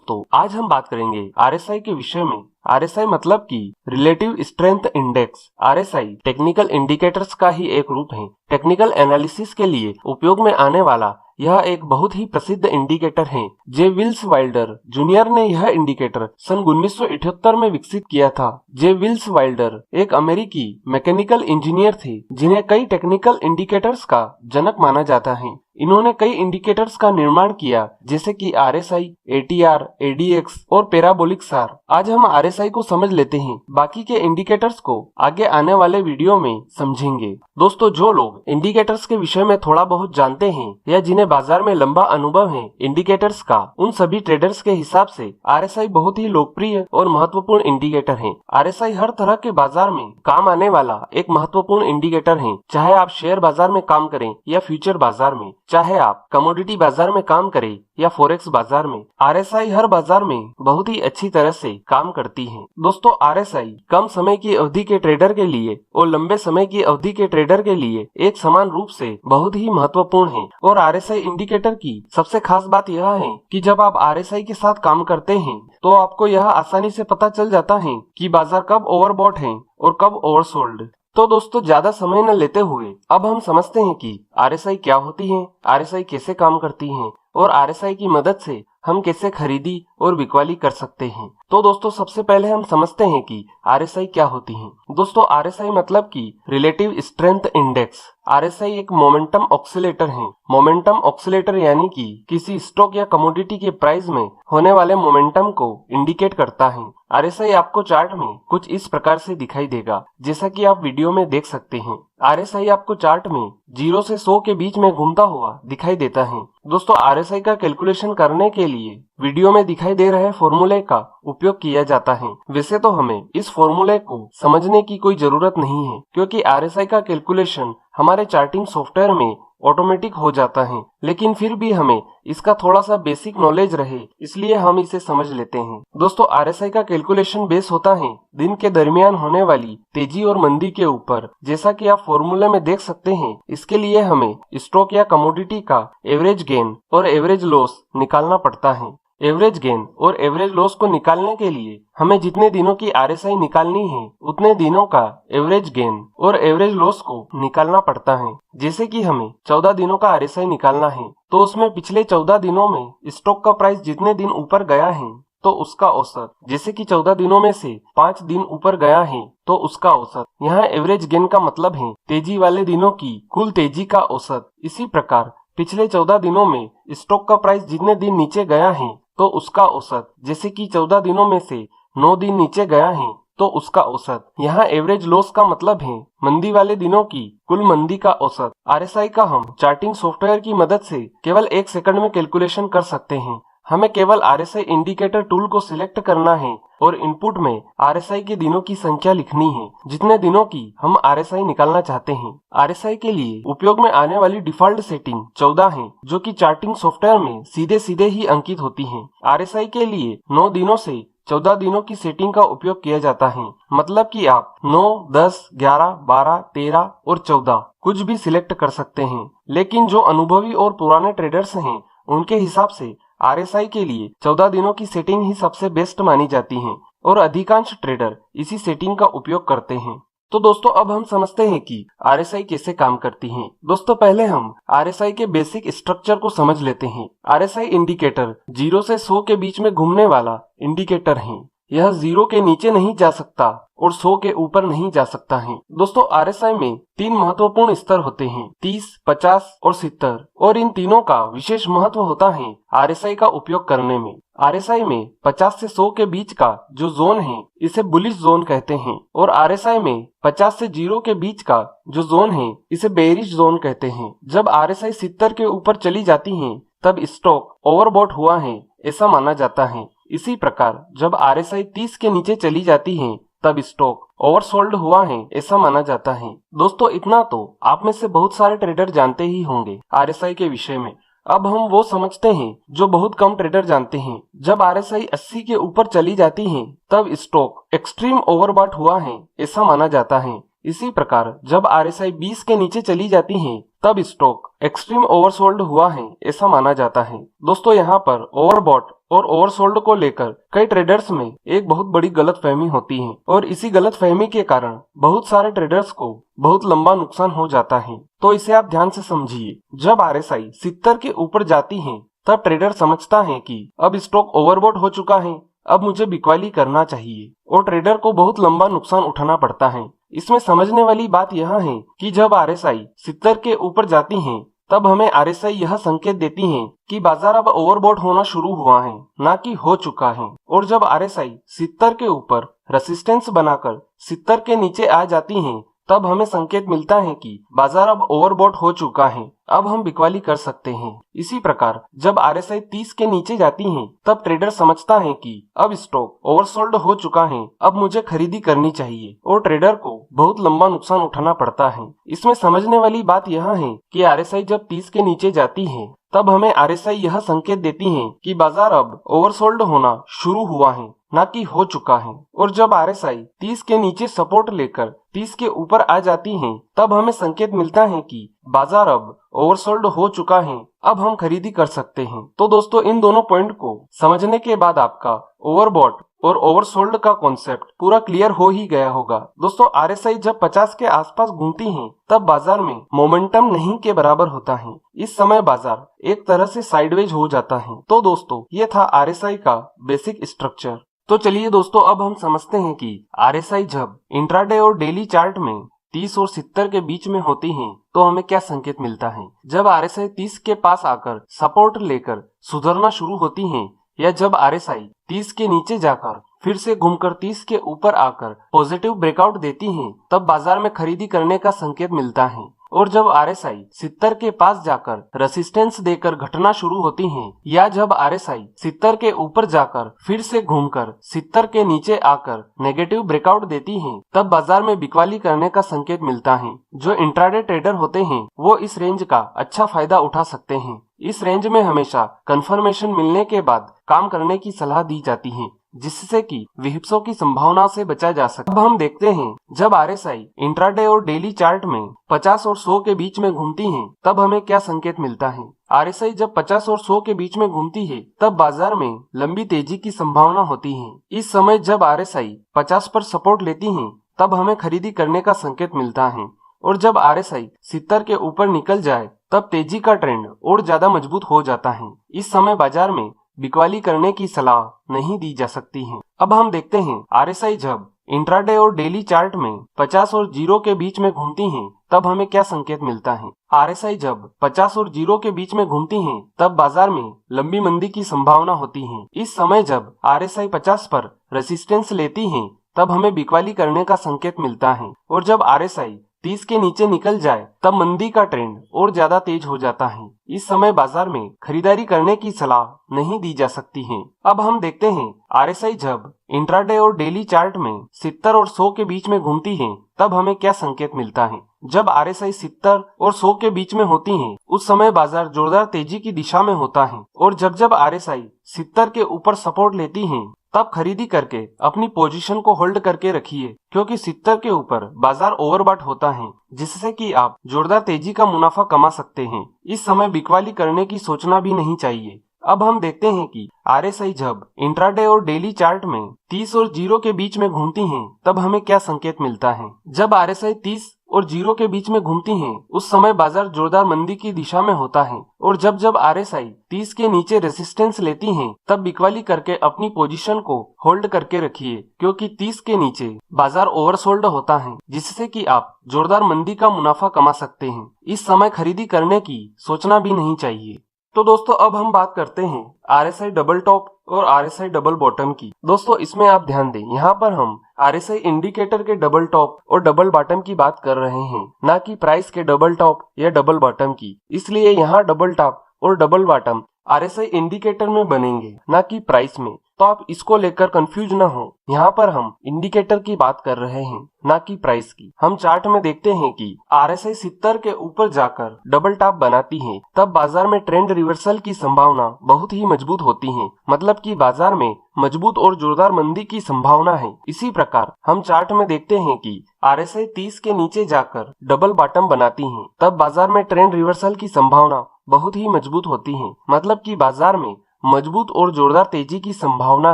तो आज हम बात करेंगे आरएसआई के विषय में। आरएसआई मतलब कि relative strength index. RSI technical indicators का ही एक रूप है। टेक्निकल एनालिसिस के लिए उपयोग में आने वाला यह एक बहुत ही प्रसिद्ध इंडिकेटर है। जे विल्स वाइल्डर जूनियर ने यह इंडिकेटर सन 1978 में विकसित किया था। जे विल्स वाइल्डर एक अमेरिकी मैकेनिकल इंजीनियर थे जिन्हें कई टेक्निकल इंडिकेटर्स का जनक माना जाता है। इन्होंने कई इंडिकेटर्स का निर्माण किया जैसे कि आरएसआई, एटीआर, एडीएक्स और पैराबोलिक सार। आज हम आरएसआई को समझ लेते हैं, बाकी के इंडिकेटर्स को आगे आने वाले वीडियो में समझेंगे। दोस्तों, जो लोग इंडिकेटर्स के विषय में थोड़ा बहुत जानते हैं या जिन्हें बाजार में लंबा अनुभव है इंडिकेटर्स का, उन सभी ट्रेडर्स के हिसाब से आरएसआई बहुत ही लोकप्रिय और महत्वपूर्ण इंडिकेटर है। आरएसआई हर तरह के बाजार में काम आने वाला एक महत्वपूर्ण इंडिकेटर है, चाहे आप शेयर बाजार में काम करें या फ्यूचर बाजार में, चाहे आप कमोडिटी बाजार में काम करें या फॉरेक्स बाजार में। आरएसआई हर बाजार में बहुत ही अच्छी तरह से काम करती है। दोस्तों, आरएसआई कम समय की अवधि के ट्रेडर के लिए और लंबे समय की अवधि के ट्रेडर के लिए एक समान रूप से बहुत ही महत्वपूर्ण है। और आरएसआई इंडिकेटर की सबसे खास बात यह है कि जब आप आरएसआई के साथ काम करते हैं तो आपको यह आसानी से पता चल जाता है कि बाजार कब ओवरबॉट है और कब ओवरसोल्ड। तो दोस्तों, ज्यादा समय न लेते हुए अब हम समझते हैं कि आरएसआई क्या होती है, आरएसआई कैसे काम करती है और आरएसआई की मदद से हम कैसे खरीदी और बिकवाली कर सकते हैं। तो दोस्तों, सबसे पहले हम समझते हैं कि आरएसआई क्या होती है। दोस्तों, आरएसआई मतलब कि रिलेटिव स्ट्रेंथ इंडेक्स। आरएसआई एक मोमेंटम ऑक्सीलेटर है। मोमेंटम ऑक्सीलेटर यानी कि किसी स्टॉक या कमोडिटी के प्राइस में होने वाले मोमेंटम को इंडिकेट करता है। आरएसआई आपको चार्ट में कुछ इस प्रकार से दिखाई देगा, जैसा कि आप वीडियो में देख सकते हैं। आरएसआई आपको चार्ट में 0 से 100 के बीच में घूमता हुआ दिखाई देता है। दोस्तों, आरएसआई का कैलकुलेशन करने के लिए वीडियो में दिखाई दे रहे फॉर्मूले का उपयोग किया जाता है। वैसे तो हमें इस फॉर्मूले को समझने की कोई जरूरत नहीं है, क्योंकि आरएसआई का कैलकुलेशन हमारे चार्टिंग सॉफ्टवेयर में ऑटोमेटिक हो जाता है, लेकिन फिर भी हमें इसका थोड़ा सा बेसिक नॉलेज रहे, इसलिए हम इसे समझ लेते हैं। दोस्तों, आरएसआई का कैलकुलेशन बेस होता है दिन के दरमियान होने वाली तेजी और मंदी के ऊपर। जैसा कि आप फॉर्मूले में देख सकते हैं, इसके लिए हमें स्टॉक या कमोडिटी का एवरेज गेन और एवरेज लॉस निकालना पड़ता है। एवरेज गेन और एवरेज लॉस को निकालने के लिए हमें जितने दिनों की आरएसआई निकालनी है उतने दिनों का एवरेज गेन और एवरेज लॉस को निकालना पड़ता है। जैसे कि हमें 14 दिनों का आरएसआई निकालना है तो उसमें पिछले 14 दिनों में स्टॉक का प्राइस जितने दिन ऊपर गया है तो उसका औसत, जैसे कि 14 दिनों में से 5 दिन ऊपर गया है तो उसका औसत। यहाँ एवरेज गेन का मतलब है तेजी वाले दिनों की कुल तेजी का औसत। इसी प्रकार पिछले 14 दिनों में स्टॉक का प्राइस जितने दिन नीचे गया है तो उसका औसत, जैसे कि 14 दिनों में से 9 दिन नीचे गया है तो उसका औसत। यहाँ एवरेज लॉस का मतलब है मंदी वाले दिनों की कुल मंदी का औसत। आरएसआई का हम चार्टिंग सॉफ्टवेयर की मदद से केवल 1 सेकंड में कैलकुलेशन कर सकते हैं। हमें केवल आरएसआई इंडिकेटर टूल को सिलेक्ट करना है और इनपुट में आरएसआई के दिनों की संख्या लिखनी है, जितने दिनों की हम आरएसआई निकालना चाहते हैं। आरएसआई के लिए उपयोग में आने वाली डिफॉल्ट सेटिंग 14 है, जो कि चार्टिंग सॉफ्टवेयर में सीधे सीधे ही अंकित होती है। आरएसआई के लिए 9 दिनों से 14 दिनों की सेटिंग का उपयोग किया जाता है। मतलब कि आप 9, 10, 11, 12, 13 और 14 कुछ भी सिलेक्ट कर सकते हैं। लेकिन जो अनुभवी और पुराने ट्रेडर्स हैं उनके हिसाब से आरएसआई के लिए 14 दिनों की सेटिंग ही सबसे बेस्ट मानी जाती है और अधिकांश ट्रेडर इसी सेटिंग का उपयोग करते हैं। तो दोस्तों, अब हम समझते हैं कि आरएसआई कैसे काम करती है। दोस्तों, पहले हम आरएसआई के बेसिक स्ट्रक्चर को समझ लेते हैं। आरएसआई इंडिकेटर 0 से 100 के बीच में घूमने वाला इंडिकेटर है। यह 0 के नीचे नहीं जा सकता और 100 के ऊपर नहीं जा सकता है। दोस्तों, आरएसआई में 3 महत्वपूर्ण स्तर होते हैं, 30, 50 और 70, और इन तीनों का विशेष महत्व होता है आरएसआई का उपयोग करने में। आरएसआई में 50 से 100 के बीच का जो जोन है इसे बुलिश जोन कहते हैं, और आरएसआई में 50 से 0 के बीच का जो जोन है इसे बेयरिश जोन कहते हैं। जब आरएसआई 70 के ऊपर चली जाती है तब स्टॉक ओवरबॉट हुआ है ऐसा माना जाता है। इसी प्रकार जब आरएसआई 30 के नीचे चली जाती है तब स्टॉक ओवरसोल्ड हुआ है ऐसा माना जाता है। दोस्तों, इतना तो आप में से बहुत सारे ट्रेडर जानते ही होंगे आरएसआई के विषय में। अब हम वो समझते हैं जो बहुत कम ट्रेडर जानते हैं। जब आरएसआई 80 के ऊपर चली जाती है तब स्टॉक एक्सट्रीम ओवरबॉट हुआ है ऐसा माना जाता है। इसी प्रकार जब आरएसआई 20 के नीचे चली जाती है तब स्टॉक एक्सट्रीम ओवरसोल्ड हुआ है ऐसा माना जाता है। दोस्तों, यहाँ पर ओवरबॉट और ओवरसोल्ड को लेकर कई ट्रेडर्स में एक बहुत बड़ी गलतफहमी होती है और इसी गलतफहमी के कारण बहुत सारे ट्रेडर्स को बहुत लंबा नुकसान हो जाता है। तो इसे आप ध्यान से समझिए। जब RSI 70 के ऊपर जाती है तब ट्रेडर समझता है कि अब स्टॉक ओवरबॉट हो चुका है, अब मुझे बिक्वाली करना चाहिए और ट्रेडर को बहुत लंबा नुकसान उठाना पड़ता है। इसमें समझने वाली बात यह है कि जब RSI 70 के ऊपर जाती है तब हमें RSI यह संकेत देती है कि बाजार अब ओवरबॉट होना शुरू हुआ है, ना कि हो चुका है। और जब RSI 70 के ऊपर रेसिस्टेंस बनाकर 70 के नीचे आ जाती है तब हमें संकेत मिलता है कि बाजार अब ओवरबॉट हो चुका है, अब हम बिक्वाली कर सकते हैं। इसी प्रकार जब RSI 30 के नीचे जाती है तब ट्रेडर समझता है कि अब स्टॉक ओवरसोल्ड हो चुका है, अब मुझे खरीदी करनी चाहिए और ट्रेडर को बहुत लंबा नुकसान उठाना पड़ता है। इसमें समझने वाली बात यह है कि RSI जब 30 के नीचे जाती है तब हमें RSI यह संकेत देती है कि बाजार अब ओवरसोल्ड होना शुरू हुआ है, ना कि हो चुका है। और जब RSI 30 के नीचे सपोर्ट लेकर 30 के ऊपर आ जाती है तब हमें संकेत मिलता है कि बाजार अब ओवरसोल्ड हो चुका है, अब हम खरीदी कर सकते हैं। तो दोस्तों इन दोनों पॉइंट को समझने के बाद आपका ओवरबॉट और ओवरसोल्ड का कॉन्सेप्ट पूरा क्लियर हो ही गया होगा। दोस्तों RSI जब 50 के आसपास घूमती है तब बाजार में मोमेंटम नहीं के बराबर होता है। इस समय बाजार एक तरह से साइडवेज हो जाता है। तो दोस्तों ये था RSI का बेसिक स्ट्रक्चर। तो चलिए दोस्तों अब हम समझते हैं कि RSI जब इंट्राडे और डेली चार्ट में 30 और 70 के बीच में होती है तो हमें क्या संकेत मिलता है। जब RSI 30 के पास आकर सपोर्ट लेकर सुधरना शुरू होती है या जब RSI 30 के नीचे जाकर फिर से घूमकर 30 के ऊपर आकर पॉजिटिव ब्रेकआउट देती है तब बाजार में खरीदी करने का संकेत मिलता है। और जब RSI 70 के पास जाकर रेसिस्टेंस देकर घटना शुरू होती है या जब RSI 70 के ऊपर जाकर फिर से घूमकर 70 के नीचे आकर नेगेटिव ब्रेकआउट देती है तब बाजार में बिक्वाली करने का संकेत मिलता है। जो इंट्राडे ट्रेडर होते हैं वो इस रेंज का अच्छा फायदा उठा सकते हैं। इस रेंज में हमेशा कंफर्मेशन मिलने के बाद काम करने की सलाह दी जाती है जिससे कि विहिप्सों की संभावना से बचा जा सके। अब हम देखते हैं जब RSI इंट्राडे और डेली चार्ट में 50 और 100 के बीच में घूमती है तब हमें क्या संकेत मिलता है। RSI जब 50 और 100 के बीच में घूमती है तब बाजार में लंबी तेजी की संभावना होती है। इस समय जब RSI 50 पर सपोर्ट लेती है तब हमें खरीदी करने का संकेत मिलता है। और जब RSI 70 के ऊपर निकल जाए तब तेजी का ट्रेंड और ज्यादा मजबूत हो जाता है। इस समय बाजार में बिक्वाली करने की सलाह नहीं दी जा सकती है। अब हम देखते हैं RSI जब इंट्राडे और डेली चार्ट में 50 और 0 के बीच में घूमती हैं तब हमें क्या संकेत मिलता है। RSI जब 50 और 0 के बीच में घूमती हैं तब बाजार में लंबी मंदी की संभावना होती है। इस समय जब RSI 50 पर रेसिस्टेंस लेती है तब हमें बिक्वाली करने का संकेत मिलता है। और जब RSI 30 के नीचे निकल जाए तब मंदी का ट्रेंड और ज्यादा तेज हो जाता है। इस समय बाजार में खरीदारी करने की सलाह नहीं दी जा सकती है। अब हम देखते हैं RSI जब इंट्राडे और डेली चार्ट में 70 और 100 के बीच में घूमती है तब हमें क्या संकेत मिलता है। जब RSI 70 और 100 के बीच में होती है उस समय बाजार जोरदार तेजी की दिशा में होता है। और जब RSI 70 के ऊपर सपोर्ट लेती है तब खरीदी करके अपनी पोजीशन को होल्ड करके रखिए क्योंकि 70 के ऊपर बाजार ओवरबॉट होता है जिससे कि आप जोरदार तेजी का मुनाफा कमा सकते हैं। इस समय बिक्वाली करने की सोचना भी नहीं चाहिए। अब हम देखते हैं कि RSI जब इंट्राडे और डेली चार्ट में 30 और 0 के बीच में घूमती हैं तब हमें क्या संकेत मिलता है। जब RSI 30 और 0 के बीच में घूमती हैं उस समय बाजार जोरदार मंदी की दिशा में होता है। और जब RSI 30 के नीचे रेसिस्टेंस लेती हैं तब बिक्वाली करके अपनी पोजीशन को होल्ड करके रखिए क्योंकि 30 के नीचे बाजार ओवरसोल्ड होता है जिससे कि आप जोरदार मंदी का मुनाफा कमा सकते हैं। इस समय खरीदी करने की सोचना भी नहीं चाहिए। तो दोस्तों अब हम बात करते हैं RSI डबल टॉप और RSI डबल बॉटम की। दोस्तों इसमें आप ध्यान दें, यहाँ पर हम RSI इंडिकेटर के डबल टॉप और डबल बॉटम की बात कर रहे हैं, ना कि प्राइस के डबल टॉप या डबल बॉटम की। इसलिए यहाँ डबल टॉप और डबल बॉटम RSI इंडिकेटर में बनेंगे, ना कि प्राइस में। तो आप इसको लेकर कंफ्यूज ना हो। यहाँ पर हम इंडिकेटर की बात कर रहे हैं, ना कि प्राइस की। हम चार्ट में देखते हैं कि RSI 70 के ऊपर जाकर डबल टॉप बनाती है तब बाजार में ट्रेंड रिवर्सल की संभावना बहुत ही मजबूत होती है, मतलब कि बाजार में मजबूत और जोरदार मंदी की संभावना है। इसी प्रकार हम चार्ट में देखते हैं कि RSI 30 के नीचे जाकर डबल बॉटम बनाती है तब बाजार में ट्रेंड रिवर्सल की संभावना बहुत ही मजबूत होती है, मतलब कि बाजार में मजबूत और जोरदार तेजी की संभावना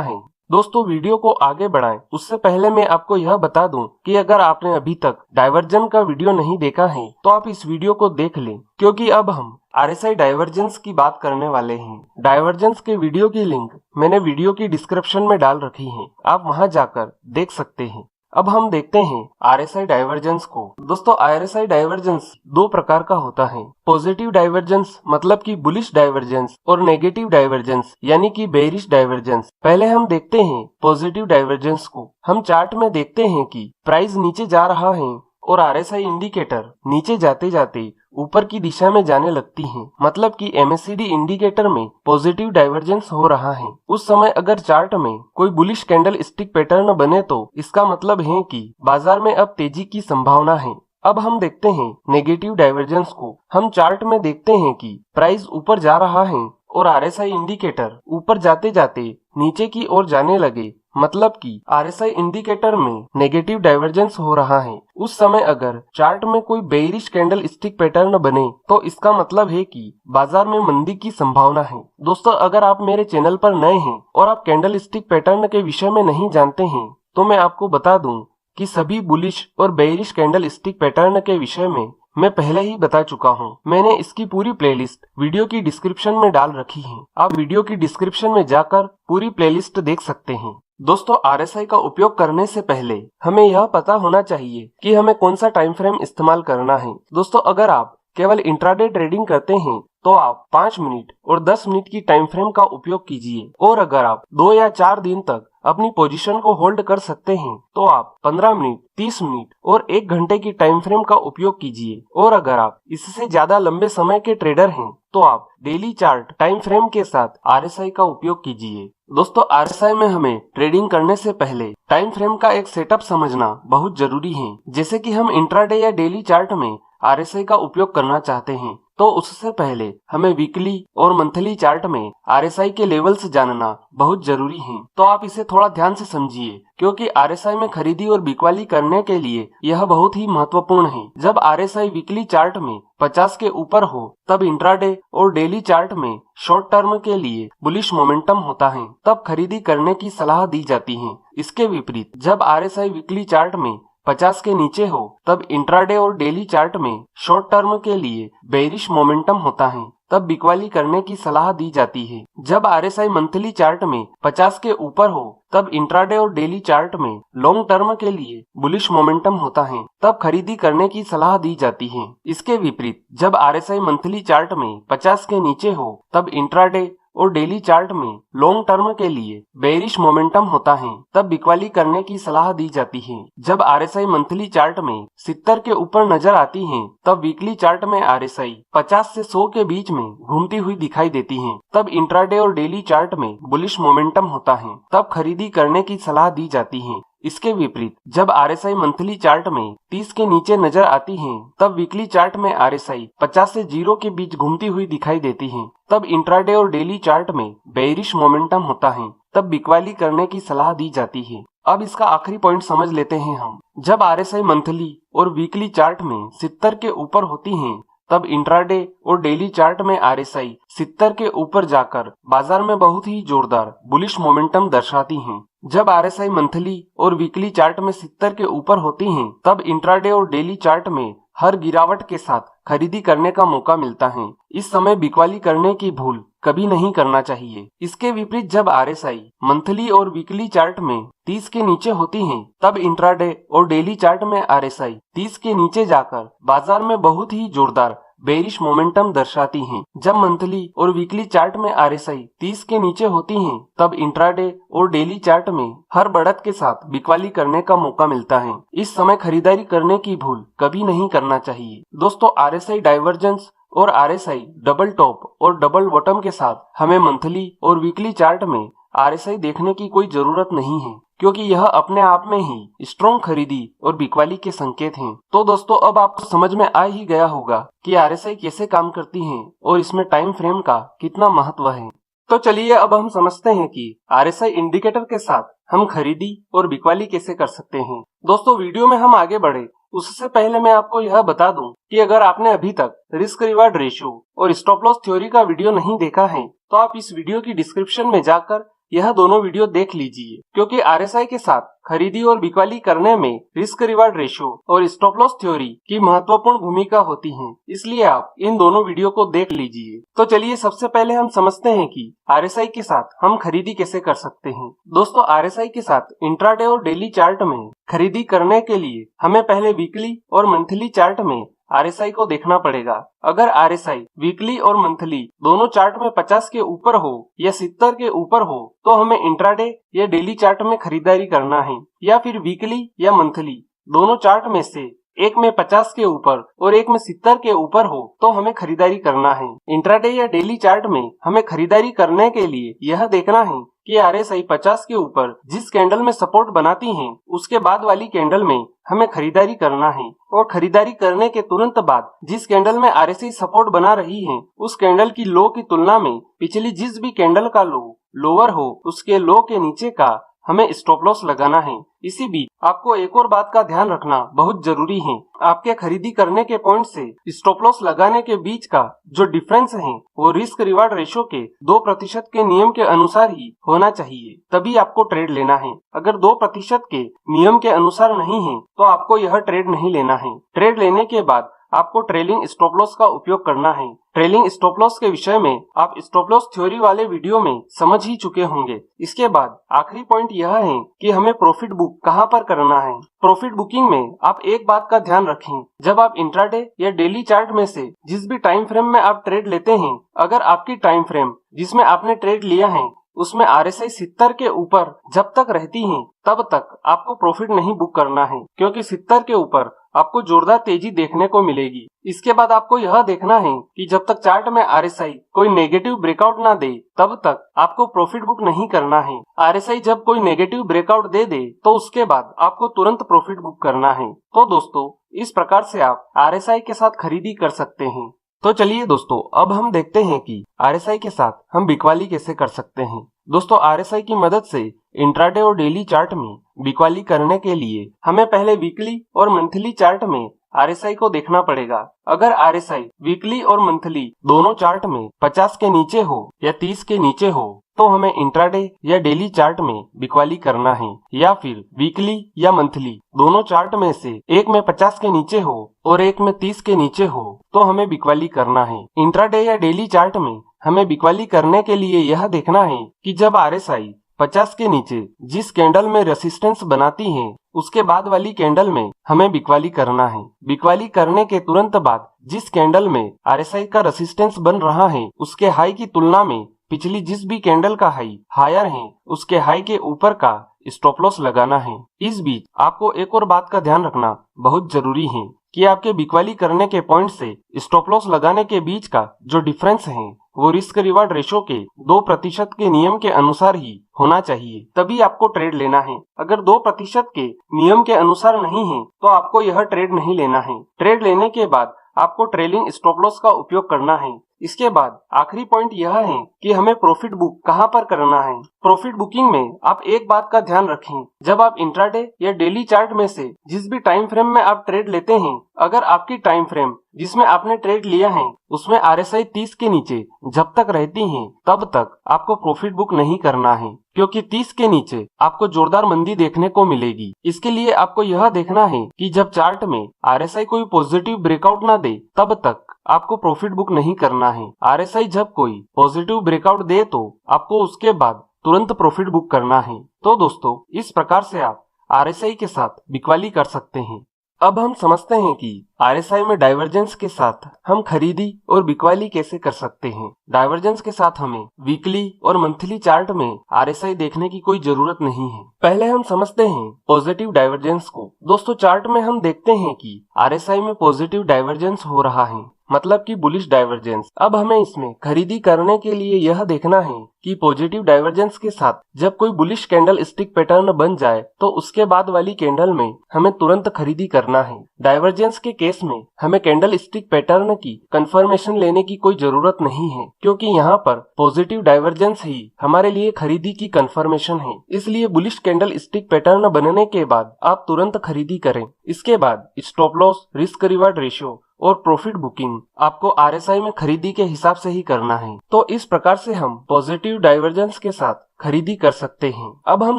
है। दोस्तों, वीडियो को आगे बढ़ाएं उससे पहले मैं आपको यह बता दूं कि अगर आपने अभी तक डाइवर्जन का वीडियो नहीं देखा है तो आप इस वीडियो को देख लें, क्योंकि अब हम आरएसआई डाइवर्जेंस की बात करने वाले हैं। डाइवर्जेंस के वीडियो की लिंक मैंने वीडियो की डिस्क्रिप्शन में डाल रखी है, आप वहां जाकर देख सकते हैं। अब हम देखते हैं आरएसआई डाइवर्जेंस को। दोस्तों, आरएसआई डाइवर्जेंस दो प्रकार का होता है। पॉजिटिव डाइवर्जेंस मतलब कि बुलिश डाइवर्जेंस और नेगेटिव डाइवर्जेंस यानी कि बेयरिश डाइवर्जेंस। पहले हम देखते हैं पॉजिटिव डाइवर्जेंस को। हम चार्ट में देखते हैं कि प्राइस नीचे जा रहा है और आरएसआई इंडिकेटर नीचे जाते जाते ऊपर की दिशा में जाने लगती है, मतलब कि एमएससीडी इंडिकेटर में पॉजिटिव डाइवर्जेंस हो रहा है। उस समय अगर चार्ट में कोई बुलिश कैंडल स्टिक पैटर्न बने तो इसका मतलब है कि बाजार में अब तेजी की संभावना है। अब हम देखते हैं नेगेटिव डाइवर्जेंस को। हम चार्ट में देखते हैं कि प्राइस ऊपर जा रहा है और आरएसआई इंडिकेटर ऊपर जाते जाते नीचे की ओर जाने लगे, मतलब कि आरएसआई इंडिकेटर में नेगेटिव डाइवर्जेंस हो रहा है। उस समय अगर चार्ट में कोई बेयरिश कैंडल स्टिक पैटर्न बने तो इसका मतलब है कि बाजार में मंदी की संभावना है। दोस्तों, अगर आप मेरे चैनल पर नए हैं और आप कैंडल स्टिक पैटर्न के विषय में नहीं जानते हैं तो मैं आपको बता दूं कि सभी बुलिश और बेयरिश कैंडल स्टिक पैटर्न के विषय में मैं पहले ही बता चुका हूं। मैंने इसकी पूरी प्लेलिस्ट वीडियो की डिस्क्रिप्शन में डाल रखी है, आप वीडियो की डिस्क्रिप्शन में जाकर पूरी प्लेलिस्ट देख सकते हैं। दोस्तों, आरएसआई का उपयोग करने से पहले हमें यह पता होना चाहिए कि हमें कौन सा टाइम फ्रेम इस्तेमाल करना है। दोस्तों, अगर आप केवल इंट्राडे ट्रेडिंग करते हैं तो आप 5 मिनट और 10 मिनट की टाइम फ्रेम का उपयोग कीजिए, और अगर आप 2 या 4 दिन तक अपनी पोजीशन को होल्ड कर सकते हैं तो आप 15 मिनट, 30 मिनट और 1 घंटे की टाइम फ्रेम का उपयोग कीजिए, और अगर आप इससे ज्यादा लंबे समय के ट्रेडर हैं तो आप डेली चार्ट टाइम फ्रेम के साथ आरएसआई का उपयोग कीजिए। दोस्तों, आरएसआई में हमें ट्रेडिंग करने से पहले टाइम फ्रेम का एक सेटअप समझना बहुत जरूरी है। जैसे कि हम इंट्राडे या डेली चार्ट में आरएसआई का उपयोग करना चाहते हैं तो उससे पहले हमें वीकली और मंथली चार्ट में आरएसआई के लेवल्स जानना बहुत जरूरी है। तो आप इसे थोड़ा ध्यान से समझिए, क्योंकि आरएसआई में खरीदी और बिकवाली करने के लिए यह बहुत ही महत्वपूर्ण है। जब आरएसआई वीकली चार्ट में 50 के ऊपर हो तब इंट्राडे और डेली चार्ट में शॉर्ट टर्म के लिए बुलिश मोमेंटम होता है, तब खरीदी करने की सलाह दी जाती है। इसके विपरीत जब आरएसआई वीकली चार्ट में 50 के नीचे हो तब इंट्राडे और डेली चार्ट में शॉर्ट टर्म के लिए बेयरिश मोमेंटम होता है, तब बिकवाली करने की सलाह दी जाती है। जब आरएसआई मंथली चार्ट में 50 के ऊपर हो तब इंट्राडे और डेली चार्ट में लॉन्ग टर्म के लिए बुलिश मोमेंटम होता है, तब खरीदी करने की सलाह दी जाती है। इसके विपरीत जब आरएसआई मंथली चार्ट में 50 के नीचे हो तब इंट्राडे और डेली चार्ट में लॉन्ग टर्म के लिए बेयरिश मोमेंटम होता है, तब बिकवाली करने की सलाह दी जाती है। जब आरएसआई मंथली चार्ट में 70 के ऊपर नजर आती है तब वीकली चार्ट में आरएसआई 50 से 100 के बीच में घूमती हुई दिखाई देती है, तब इंट्राडे और डेली चार्ट में बुलिश मोमेंटम होता है, तब खरीदी करने की सलाह दी जाती है। इसके विपरीत जब आरएसआई मंथली चार्ट में 30 के नीचे नजर आती है तब वीकली चार्ट में आरएसआई 50 से 0 के बीच घूमती हुई दिखाई देती है, तब इंट्राडे और डेली चार्ट में बेयरिश मोमेंटम होता है, तब बिकवाली करने की सलाह दी जाती है। अब इसका आखिरी पॉइंट समझ लेते हैं हम। जब आरएसआई मंथली और वीकली चार्ट में 70 के ऊपर होती है तब इंट्राडे और डेली चार्ट में आरएसआई 70 के ऊपर जाकर बाजार में बहुत ही जोरदार बुलिश मोमेंटम दर्शाती हैं। जब आरएसआई मंथली और वीकली चार्ट में 70 के ऊपर होती हैं तब इंट्राडे और डेली चार्ट में हर गिरावट के साथ खरीदी करने का मौका मिलता है। इस समय बिकवाली करने की भूल कभी नहीं करना चाहिए। इसके विपरीत जब आरएसआई मंथली और वीकली चार्ट में 30 के नीचे होती हैं तब इंट्राडे और डेली चार्ट में आरएसआई 30 के नीचे जाकर बाजार में बहुत ही जोरदार बेयरिश मोमेंटम दर्शाती हैं। जब मंथली और वीकली चार्ट में आरएसआई 30 के नीचे होती हैं तब इंट्राडे और डेली चार्ट में हर बढ़त के साथ बिकवाली करने का मौका मिलता है। इस समय खरीदारी करने की भूल कभी नहीं करना चाहिए। दोस्तों, आरएसआई डाइवर्जेंस और आरएसआई डबल टॉप और डबल बॉटम के साथ हमें मंथली और वीकली चार्ट में आरएसआई देखने की कोई जरूरत नहीं है, क्योंकि यह अपने आप में ही स्ट्रॉन्ग खरीदी और बिकवाली के संकेत हैं। तो दोस्तों, अब आपको समझ में आ ही गया होगा कि आरएसआई कैसे काम करती है और इसमें टाइम फ्रेम का कितना महत्व है। तो चलिए अब हम समझते हैं कि आरएसआई इंडिकेटर के साथ हम खरीदी और बिकवाली कैसे कर सकते हैं। दोस्तों, वीडियो में हम आगे बढ़े उससे पहले मैं आपको यह बता दूं कि अगर आपने अभी तक रिस्क रिवार्ड रेशियो और स्टॉप लॉस थ्योरी का वीडियो नहीं देखा है तो आप इस वीडियो की डिस्क्रिप्शन में जाकर यह दोनों वीडियो देख लीजिए, क्योंकि आरएसआई के साथ खरीदी और बिकवाली करने में रिस्क रिवार्ड रेशियो और स्टॉप लॉस थ्योरी की महत्वपूर्ण भूमिका होती है, इसलिए आप इन दोनों वीडियो को देख लीजिए। तो चलिए सबसे पहले हम समझते हैं कि आरएसआई के साथ हम खरीदी कैसे कर सकते हैं। दोस्तों, आरएसआई के साथ इंट्राडे और डेली चार्ट में खरीदी करने के लिए हमें पहले वीकली और मंथली चार्ट में आरएसआई को देखना पड़ेगा। अगर आरएसआई वीकली और मंथली दोनों चार्ट में 50 के ऊपर हो या 70 के ऊपर हो तो हमें इंट्राडे या डेली चार्ट में खरीदारी करना है, या फिर वीकली या मंथली दोनों चार्ट में से एक में 50 के ऊपर और एक में 70 के ऊपर हो तो हमें खरीदारी करना है। इंट्राडे या डेली चार्ट में हमें खरीदारी करने के लिए यह देखना है कि आरएसआई 50 के ऊपर जिस कैंडल में सपोर्ट बनाती है उसके बाद वाली कैंडल में हमें खरीदारी करना है, और खरीदारी करने के तुरंत बाद जिस कैंडल में आरएसआई सपोर्ट बना रही है उस कैंडल की लो की तुलना में पिछली जिस भी कैंडल का लो लोअर हो उसके लो के नीचे का हमें स्टॉप लॉस लगाना है। इसी बीच आपको एक और बात का ध्यान रखना बहुत जरूरी है। आपके खरीदी करने के पॉइंट से स्टॉप लॉस लगाने के बीच का जो डिफरेंस है वो रिस्क रिवार्ड रेशियो के 2% के नियम के अनुसार ही होना चाहिए, तभी आपको ट्रेड लेना है। अगर 2% के नियम के अनुसार नहीं है तो आपको यह ट्रेड नहीं लेना है। ट्रेड लेने के बाद आपको ट्रेलिंग स्टॉप लॉस का उपयोग करना है। ट्रेलिंग स्टॉप लॉस के विषय में आप स्टॉप लॉस थ्योरी वाले वीडियो में समझ ही चुके होंगे। इसके बाद आखिरी पॉइंट यह है कि हमें प्रॉफिट बुक कहां पर करना है। प्रॉफिट बुकिंग में आप एक बात का ध्यान रखें, जब आप इंट्राडे या डेली चार्ट में से जिस भी टाइम फ्रेम में आप ट्रेड लेते हैं, अगर आपकी टाइम फ्रेम जिसमें आपने ट्रेड लिया है उसमें आरएसआई 70 के ऊपर जब तक रहती है तब तक आपको प्रॉफिट नहीं बुक करना है, क्योंकि 70 के ऊपर आपको जोरदार तेजी देखने को मिलेगी। इसके बाद आपको यह देखना है कि जब तक चार्ट में आरएसआई कोई नेगेटिव ब्रेकआउट ना दे तब तक आपको प्रॉफिट बुक नहीं करना है। आरएसआई जब कोई नेगेटिव ब्रेकआउट दे दे तो उसके बाद आपको तुरंत प्रॉफिट बुक करना है। तो दोस्तों, इस प्रकार से आप आरएसआई के साथ खरीदी कर सकते हैं। तो चलिए दोस्तों, अब हम देखते हैं कि आरएसआई के साथ हम बिकवाली कैसे कर सकते हैं। दोस्तों, आरएसआई की मदद से इंट्राडे और डेली चार्ट में बिकवाली करने के लिए हमें पहले वीकली और मंथली चार्ट में आरएसआई को देखना पड़ेगा। अगर आरएसआई वीकली और मंथली दोनों चार्ट में 50 के नीचे हो या 30 के नीचे हो तो हमें इंट्राडे या डेली चार्ट में बिकवाली करना है, या फिर वीकली या मंथली दोनों चार्ट में से एक में 50 के नीचे हो और एक में 30 के नीचे हो तो हमें बिकवाली करना है। इंट्राडे या डेली चार्ट में हमें बिकवाली करने के लिए यह देखना है कि जब आरएसआई 50 के नीचे जिस कैंडल में रेसिस्टेंस बनाती है उसके बाद वाली कैंडल में हमें बिकवाली करना है। बिकवाली करने के तुरंत बाद जिस कैंडल में आरएसआई का रेसिस्टेंस बन रहा है उसके हाई की तुलना में पिछली जिस भी कैंडल का हाई हायर है उसके हाई के ऊपर का स्टॉप लॉस लगाना है। इस बीच आपको एक और बात का ध्यान रखना बहुत जरूरी है कि आपके बिकवाली करने के पॉइंट से स्टॉप लॉस लगाने के बीच का जो डिफरेंस है वो रिस्क रिवार्ड रेशियो के 2% के नियम के अनुसार ही होना चाहिए, तभी आपको ट्रेड लेना है। अगर 2% के नियम के अनुसार नहीं है तो आपको यह ट्रेड नहीं लेना है। ट्रेड लेने के बाद आपको ट्रेलिंग स्टॉप लॉस का उपयोग करना है। इसके बाद आखिरी पॉइंट यह है कि हमें प्रॉफिट बुक कहां पर करना है। प्रॉफिट बुकिंग में आप एक बात का ध्यान रखें, जब आप इंट्राडे या डेली चार्ट में से जिस भी टाइम फ्रेम में आप ट्रेड लेते हैं, अगर आपकी टाइम फ्रेम जिसमें आपने ट्रेड लिया है उसमें आरएसआई 30 के नीचे जब तक रहती है तब तक आपको प्रॉफिट बुक नहीं करना है, क्योंकि 30 के नीचे आपको जोरदार मंदी देखने को मिलेगी। इसके लिए आपको यह देखना है कि जब चार्ट में आरएसआई कोई पॉजिटिव ब्रेकआउट ना दे तब तक आपको प्रॉफिट बुक नहीं करना है। आरएसआई जब कोई पॉजिटिव ब्रेकआउट दे तो आपको उसके बाद तुरंत प्रॉफिट बुक करना है। तो दोस्तों, इस प्रकार से आप आरएसआई के साथ बिकवाली कर सकते हैं। अब हम समझते हैं कि आरएसआई में डाइवर्जेंस के साथ हम खरीदी और बिकवाली कैसे कर सकते हैं। डाइवर्जेंस के साथ हमें वीकली और मंथली चार्ट में आरएसआई देखने की कोई जरूरत नहीं है। पहले हम समझते हैं पॉजिटिव डाइवर्जेंस को। दोस्तों, चार्ट में हम देखते हैं कि आरएसआई में पॉजिटिव डाइवर्जेंस हो रहा है, मतलब कि बुलिश डाइवर्जेंस। अब हमें इसमें खरीदी करने के लिए यह देखना है कि पॉजिटिव डाइवर्जेंस के साथ जब कोई बुलिश कैंडल स्टिक पैटर्न बन जाए तो उसके बाद वाली कैंडल में हमें तुरंत खरीदी करना है। डाइवर्जेंस के केस में हमें कैंडल स्टिक पैटर्न की कंफर्मेशन लेने की कोई जरूरत नहीं है, क्योंकि यहाँ पर पॉजिटिव डाइवर्जेंस ही हमारे लिए खरीदी की कंफर्मेशन है। इसलिए बुलिश कैंडल स्टिक पैटर्न बनने के बाद आप तुरंत खरीदी करें। इसके बाद stop loss, risk reward ratio और प्रॉफिट बुकिंग आपको आरएसआई में खरीदी के हिसाब से ही करना है। तो इस प्रकार से हम पॉजिटिव डाइवर्जेंस के साथ खरीदी कर सकते हैं। अब हम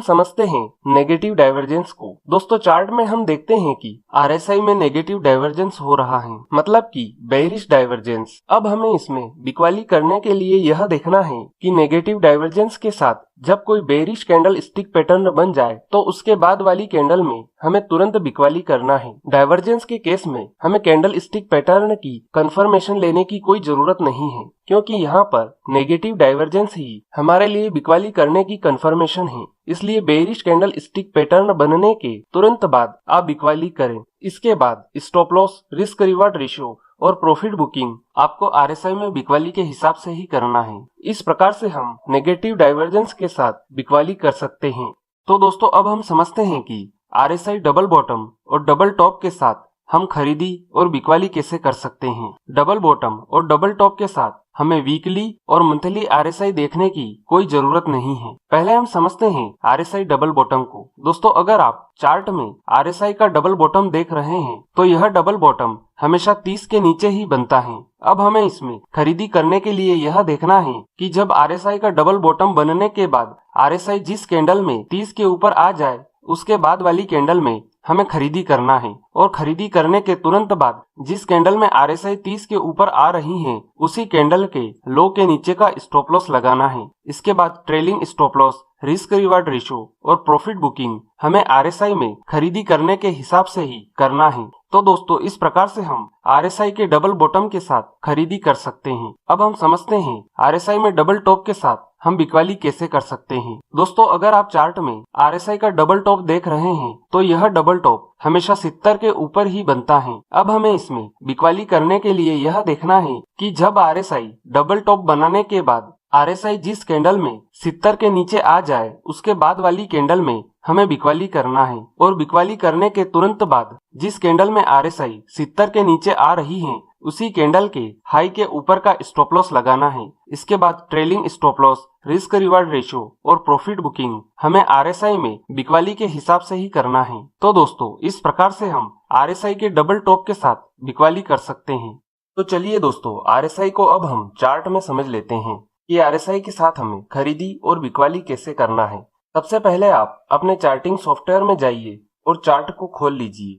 समझते हैं नेगेटिव डाइवर्जेंस को। दोस्तों चार्ट में हम देखते हैं कि आरएसआई में नेगेटिव डाइवर्जेंस हो रहा है, मतलब कि बेयरिश डाइवर्जेंस। अब हमें इसमें बिक्वाली करने के लिए यह देखना है कि नेगेटिव डाइवर्जेंस के साथ जब कोई बेयरिश कैंडल स्टिक पैटर्न बन जाए तो उसके बाद वाली कैंडल में हमें तुरंत बिक्वाली करना है। डाइवर्जेंस के केस में हमें कैंडल स्टिक पैटर्न की कंफर्मेशन लेने की कोई जरूरत नहीं है, क्योंकि यहाँ पर नेगेटिव डाइवर्जेंस ही हमारे लिए बिक्वाली करने की कंफर्मेशन है। इसलिए बेयरिश कैंडल स्टिक पैटर्न बनने के तुरंत बाद आप बिक्वाली करें। इसके बाद stop loss, risk reward ratio और प्रॉफिट बुकिंग आपको आरएसआई में बिक्वाली के हिसाब से ही करना है। इस प्रकार से हम नेगेटिव डाइवर्जेंस के साथ बिक्वाली कर सकते हैं। तो दोस्तों अब हम समझते हैं कि आरएसआई डबल बॉटम और डबल टॉप के साथ हम खरीदी और बिक्वाली कैसे कर सकते हैं। डबल बॉटम और डबल टॉप के साथ हमें वीकली और मंथली आरएसआई देखने की कोई जरूरत नहीं है। पहले हम समझते हैं आरएसआई डबल बॉटम को। दोस्तों अगर आप चार्ट में आरएसआई का डबल बॉटम देख रहे हैं तो यह डबल बॉटम हमेशा 30 के नीचे ही बनता है। अब हमें इसमें खरीदी करने के लिए यह देखना है कि जब आरएसआई का डबल बॉटम बनने के बाद आरएसआई जिस कैंडल में 30 के ऊपर आ जाए उसके बाद वाली कैंडल में हमें खरीदी करना है, और खरीदी करने के तुरंत बाद जिस कैंडल में आरएसआई 30 के ऊपर आ रही है उसी कैंडल के लो के नीचे का स्टॉप लॉस लगाना है। इसके बाद trailing stop loss, risk reward ratio और प्रॉफिट बुकिंग हमें आरएसआई में खरीदी करने के हिसाब से ही करना है। तो दोस्तों इस प्रकार से हम आरएसआई के डबल बॉटम के साथ खरीदी कर सकते हैं। अब हम समझते हैं आरएसआई में डबल टॉप के साथ हम बिक्वाली कैसे कर सकते हैं। दोस्तों अगर आप चार्ट में आरएसआई का डबल टॉप देख रहे हैं तो यह डबल टॉप हमेशा 70 के ऊपर ही बनता है। अब हमें इसमें बिक्वाली करने के लिए यह देखना है कि जब आरएसआई डबल टॉप बनाने के बाद आरएसआई जिस कैंडल में 70 के नीचे आ जाए उसके बाद वाली कैंडल में हमें बिक्वाली करना है, और बिक्वाली करने के तुरंत बाद जिस कैंडल में आरएसआई 70 के नीचे आ रही है उसी कैंडल के हाई के ऊपर का स्टॉप लॉस लगाना है। इसके बाद trailing stop loss, risk reward ratio और प्रॉफिट बुकिंग हमें आरएसआई में बिक्वाली के हिसाब से ही करना है। तो दोस्तों इस प्रकार से हम आरएसआई के डबल टॉप के साथ बिक्वाली कर सकते हैं। तो चलिए दोस्तों आरएसआई को अब हम चार्ट में समझ लेते हैं कि आरएसआई के साथ हमें खरीदी और बिक्वाली कैसे करना है। सबसे पहले आप अपने चार्टिंग सॉफ्टवेयर में जाइए और चार्ट को खोल लीजिए।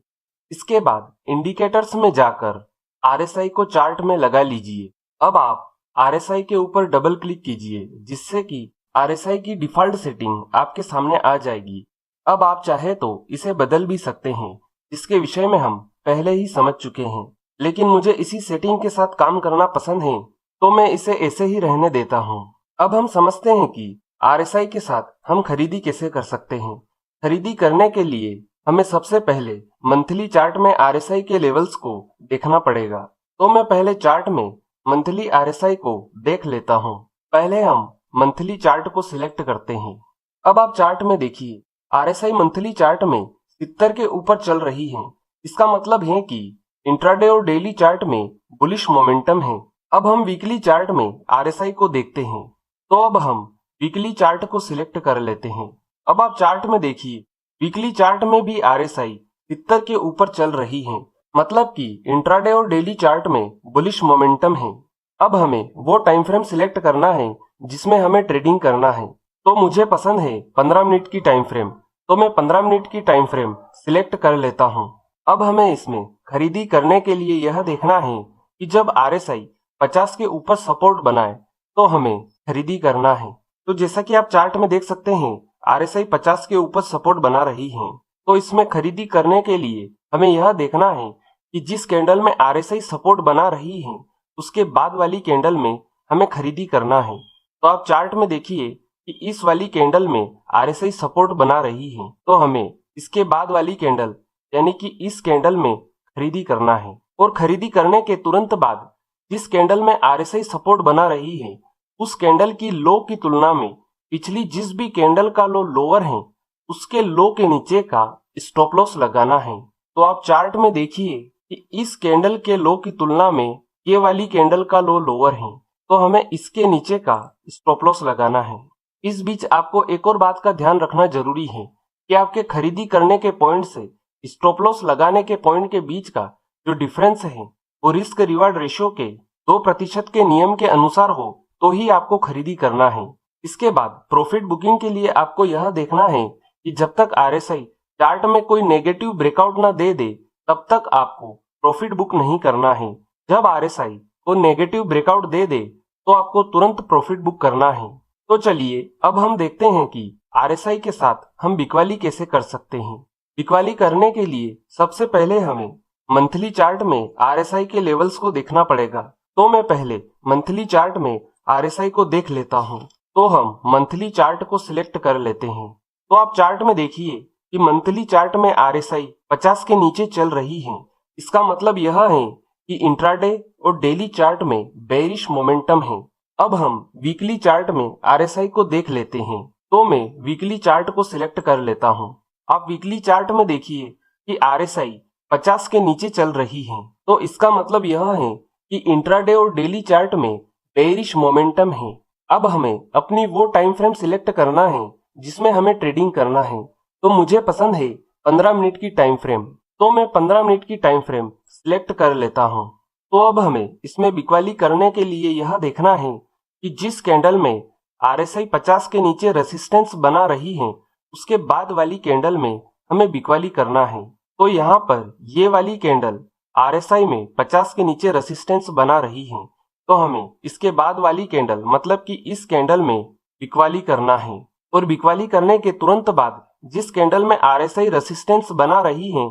इसके बाद इंडिकेटर्स में जाकर आरएसआई को चार्ट में लगा लीजिए। अब आप आरएसआई के ऊपर डबल क्लिक कीजिए, जिससे कि आरएसआई की डिफॉल्ट सेटिंग आपके सामने आ जाएगी। अब आप चाहे तो इसे बदल भी सकते हैं, जिसके विषय में हम पहले ही समझ चुके हैं, लेकिन मुझे इसी सेटिंग के साथ काम करना पसंद है तो मैं इसे ऐसे ही रहने देता हूँ। अब हम समझते हैं कि आरएसआई के साथ हम खरीदी कैसे कर सकते हैं। खरीदी करने के लिए हमें सबसे पहले मंथली चार्ट में आरएसआई के लेवल्स को देखना पड़ेगा। तो मैं पहले चार्ट में मंथली आरएसआई को देख लेता हूँ। पहले हम मंथली चार्ट को सिलेक्ट करते हैं। अब आप चार्ट में देखिए आरएसआई मंथली चार्ट में 70 के ऊपर चल रही है। इसका मतलब है कि इंट्राडे और डेली चार्ट में बुलिश मोमेंटम है। अब हम वीकली चार्ट में आरएसआई को देखते हैं। तो अब हम वीकली चार्ट को सिलेक्ट कर लेते हैं। अब आप चार्ट में देखिए वीकली चार्ट में भी आरएसआई 70 के ऊपर चल रही है, मतलब कि इंट्राडे और डेली चार्ट में बुलिश मोमेंटम है। अब हमें वो टाइम फ्रेम सिलेक्ट करना है जिसमें हमें ट्रेडिंग करना है। तो मुझे पसंद है 15 मिनट की टाइम फ्रेम, तो मैं 15 मिनट की टाइम फ्रेम सिलेक्ट कर लेता हूँ। अब हमें इसमें खरीदी करने के लिए यह देखना है कि जब आरएसआई 50 के ऊपर सपोर्ट बनाए तो हमें खरीदी करना है। तो जैसा कि आप चार्ट में देख सकते हैं आरएसआई 50 के ऊपर सपोर्ट बना रही है। तो इसमें खरीदी करने के लिए हमें यह देखना है कि जिस कैंडल में आरएसआई सपोर्ट बना रही है उसके बाद वाली कैंडल में हमें खरीदी करना है। तो आप चार्ट में देखिए कि इस वाली कैंडल में आरएसआई सपोर्ट बना रही है, तो हमें इसके बाद वाली कैंडल यानी कि इस कैंडल में खरीदी करना है। और खरीदी करने के तुरंत बाद जिस कैंडल में RSI सपोर्ट बना रही है उस कैंडल की लो की तुलना में पिछली जिस भी कैंडल का लो लोअर है उसके लो के नीचे का स्टॉप लॉस लगाना है। तो आप चार्ट में देखिए कि इस कैंडल के लो की तुलना में ये वाली कैंडल का लो लोअर है, तो हमें इसके नीचे का स्टॉप लॉस लगाना है। इस बीच आपको एक और बात का ध्यान रखना जरूरी है कि आपके खरीदी करने के पॉइंट से स्टॉप लॉस लगाने के पॉइंट के बीच का जो डिफरेंस है वो रिस्क रिवार्ड रेशियो के 2% के नियम के अनुसार हो तो ही आपको खरीदी करना है। इसके बाद प्रॉफिट बुकिंग के लिए आपको यह देखना है कि जब तक RSI चार्ट में कोई नेगेटिव ब्रेकआउट ना दे दे तब तक आपको प्रॉफिट बुक नहीं करना है। जब RSI को नेगेटिव ब्रेकआउट दे दे तो आपको तुरंत प्रॉफिट बुक करना है। तो चलिए अब हम देखते हैं कि RSI के साथ हम बिकवाली कैसे कर सकते हैं। बिकवाली करने के लिए सबसे पहले हमें मंथली चार्ट में RSI के लेवल्स को देखना पड़ेगा। तो मैं पहले मंथली चार्ट में RSI को देख लेता हूँ। तो हम मंथली चार्ट को सिलेक्ट कर लेते हैं। तो आप चार्ट में देखिए कि मंथली चार्ट में RSI 50 के नीचे चल रही है। इसका मतलब यह है कि इंट्राडे और डेली चार्ट में बेरिश मोमेंटम है। अब हम वीकली चार्ट में RSI को देख लेते हैं। तो मैं वीकली चार्ट को सिलेक्ट कर लेता हूँ। आप वीकली चार्ट में देखिए कि RSI 50 के नीचे चल रही है, तो इसका मतलब यह है कि इंट्राडे और डेली चार्ट में बेरिश मोमेंटम है। अब हमें अपनी वो टाइम फ्रेम सिलेक्ट करना है जिसमें हमें ट्रेडिंग करना है। तो मुझे पसंद है 15 मिनट की टाइम फ्रेम, तो मैं 15 मिनट की टाइम फ्रेम सिलेक्ट कर लेता हूँ। तो अब हमें इसमें बिकवाली करने के लिए यह देखना है कि जिस कैंडल में RSI 50 के नीचे रेसिस्टेंस बना रही है उसके बाद वाली कैंडल में हमें बिकवाली करना है। तो यहाँ पर ये वाली कैंडल RSI में 50 के नीचे रेसिस्टेंस बना रही है, तो हमें इसके बाद वाली कैंडल मतलब कि इस कैंडल में बिकवाली करना है। और बिकवाली करने के तुरंत बाद जिस कैंडल में RSI रेसिस्टेंस बना रही है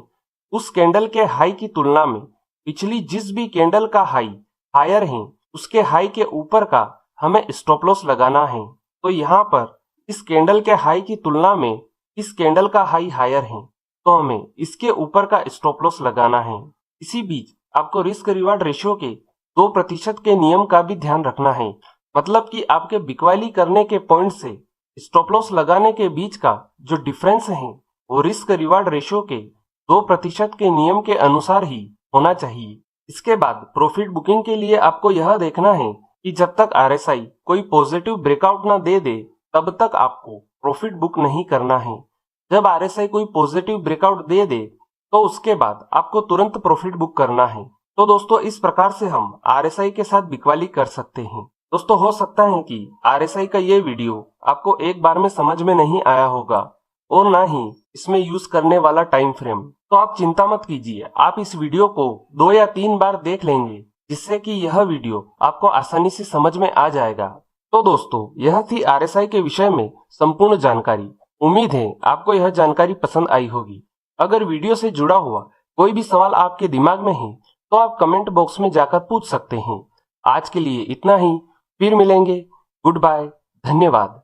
उस कैंडल के हाई की तुलना में पिछली जिस भी कैंडल का हाई हायर है उसके हाई के ऊपर का हमें स्टॉप लॉस लगाना है। तो यहाँ पर इस कैंडल के हाई की तुलना में इस कैंडल का हाई हायर है, तो हमें इसके ऊपर का स्टॉप लॉस लगाना है। इसी बीच आपको रिस्क रिवार्ड रेशियो के 2% के नियम का भी ध्यान रखना है, मतलब कि आपके बिकवाली करने के पॉइंट से स्टॉप लॉस लगाने के बीच का जो डिफरेंस है वो रिस्क रिवार्ड रेशियो के 2% के नियम के अनुसार ही होना चाहिए। इसके बाद प्रॉफिट बुकिंग के लिए आपको यह देखना है कि जब तक RSI कोई पॉजिटिव ब्रेकआउट ना दे दे तब तक आपको प्रॉफिट बुक नहीं करना है। जब RSI कोई पॉजिटिव ब्रेकआउट दे दे तो उसके बाद आपको तुरंत प्रॉफिट बुक करना है। तो दोस्तों इस प्रकार से हम RSI के साथ बिकवाली कर सकते हैं। दोस्तों हो सकता है कि RSI का ये वीडियो आपको एक बार में समझ में नहीं आया होगा और ना ही इसमें यूज करने वाला टाइम फ्रेम, तो आप चिंता मत कीजिए, आप इस वीडियो को 2 या 3 बार देख लेंगे जिससे कि यह वीडियो आपको आसानी से समझ में आ जाएगा। तो दोस्तों यह थी RSI के विषय में संपूर्ण जानकारी। उम्मीद है आपको यह जानकारी पसंद आई होगी। अगर वीडियो से जुड़ा हुआ कोई भी सवाल आपके दिमाग में है तो आप कमेंट बॉक्स में जाकर पूछ सकते हैं। आज के लिए इतना ही, फिर मिलेंगे। गुड बाय, धन्यवाद।